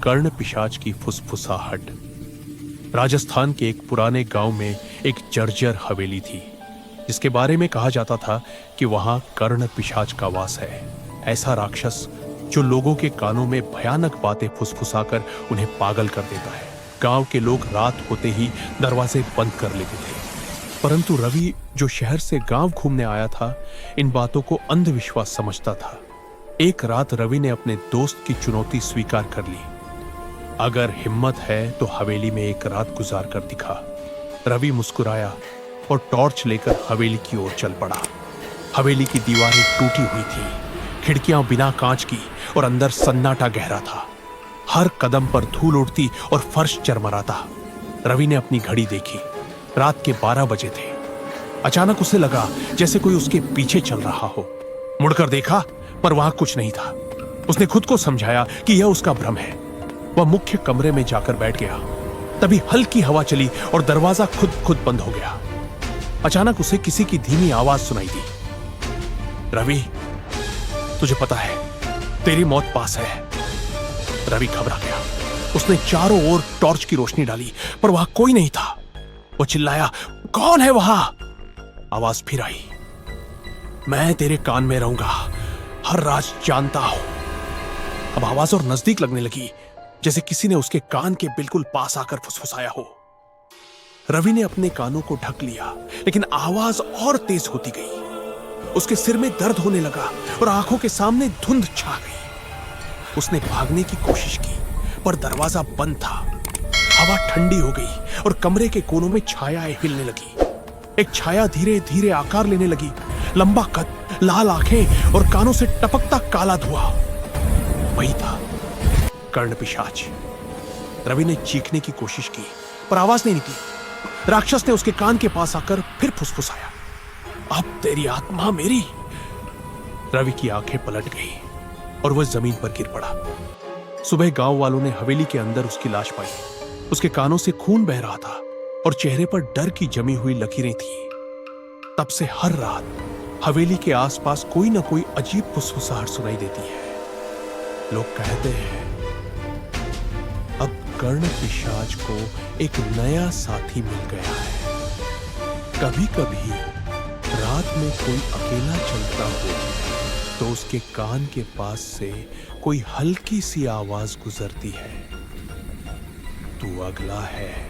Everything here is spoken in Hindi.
कर्ण पिशाच की फुसफुसाहट। राजस्थान के एक पुराने गांव में एक जर्जर हवेली थी, जिसके बारे में कहा जाता था कि वहां कर्ण पिशाच का वास है। ऐसा राक्षस जो लोगों के कानों में भयानक बातें फुसफुसाकर उन्हें पागल कर देता है। गांव के लोग रात होते ही दरवाजे बंद कर लेते थे, परंतु रवि, जो शहर से गांव घूमने आया था, इन बातों को अंधविश्वास समझता था। एक रात रवि ने अपने दोस्त की चुनौती स्वीकार कर ली। अगर हिम्मत है तो हवेली में एक रात गुजार कर दिखा। रवि मुस्कुराया और टॉर्च लेकर हवेली की ओर चल पड़ा। हवेली की दीवारें टूटी हुई थी, खिड़कियां बिना कांच की और अंदर सन्नाटा गहरा था। हर कदम पर धूल उड़ती और फर्श चरमराता। रवि ने अपनी घड़ी देखी, रात के 12 बजे थे। अचानक उसे लगा जैसे कोई उसके पीछे चल रहा हो। मुड़कर देखा, पर वहां कुछ नहीं था। उसने खुद को समझाया कि यह उसका भ्रम है। वह मुख्य कमरे में जाकर बैठ गया। तभी हल्की हवा चली और दरवाजा खुद बंद हो गया। अचानक उसे किसी की धीमी आवाज सुनाई दी। रवि, तुझे पता है, तेरी मौत पास है। रवि घबरा गया। उसने चारों ओर टॉर्च की रोशनी डाली, पर वहां कोई नहीं था। वो चिल्लाया, कौन है वहां? आवाज फिर आई, मैं तेरे कान में रहूंगा, हर राज जानता हूं। अब आवाज और नजदीक लगने लगी, जैसे किसी ने उसके कान के बिल्कुल पास आकर फुसफुसाया हो। रवि ने अपने कानों को ढक लिया, लेकिन आवाज और तेज होती गई। उसके सिर में दर्द होने लगा और आंखों के सामने धुंध छा गई। उसने भागने की कोशिश की, पर दरवाजा बंद था। हवा ठंडी हो गई और कमरे के कोनों में छायाएं हिलने लगी। एक छाया धीरे धीरे आकार लेने लगी। लंबा कद, लाल आंखें और कानों से टपकता काला धुआं। वही था, कर्ण पिशाच। रवि ने चीखने की कोशिश की, पर आवाज नहीं निकली। राक्षस ने उसके कान के पास आकर फिर फुसफुसाया, अब तेरी आत्मा मेरी। रवि की आंखें पलट गई और वह जमीन पर गिर पड़ा। सुबह गांव वालों ने हवेली के अंदर उसकी लाश पाई। उसके कानों से खून बह रहा था और चेहरे पर डर की जमी हुई लकीरें थी। तब से हर रात हवेली के आसपास कोई ना कोई अजीब फुसफुसाहट सुनाई देती है। लोग कहते हैं अब कर्ण पिशाच को एक नया साथी मिल गया है। कभी कभी रात में कोई अकेला चलता हो तो उसके कान के पास से कोई हल्की सी आवाज गुजरती है, तू अगला है।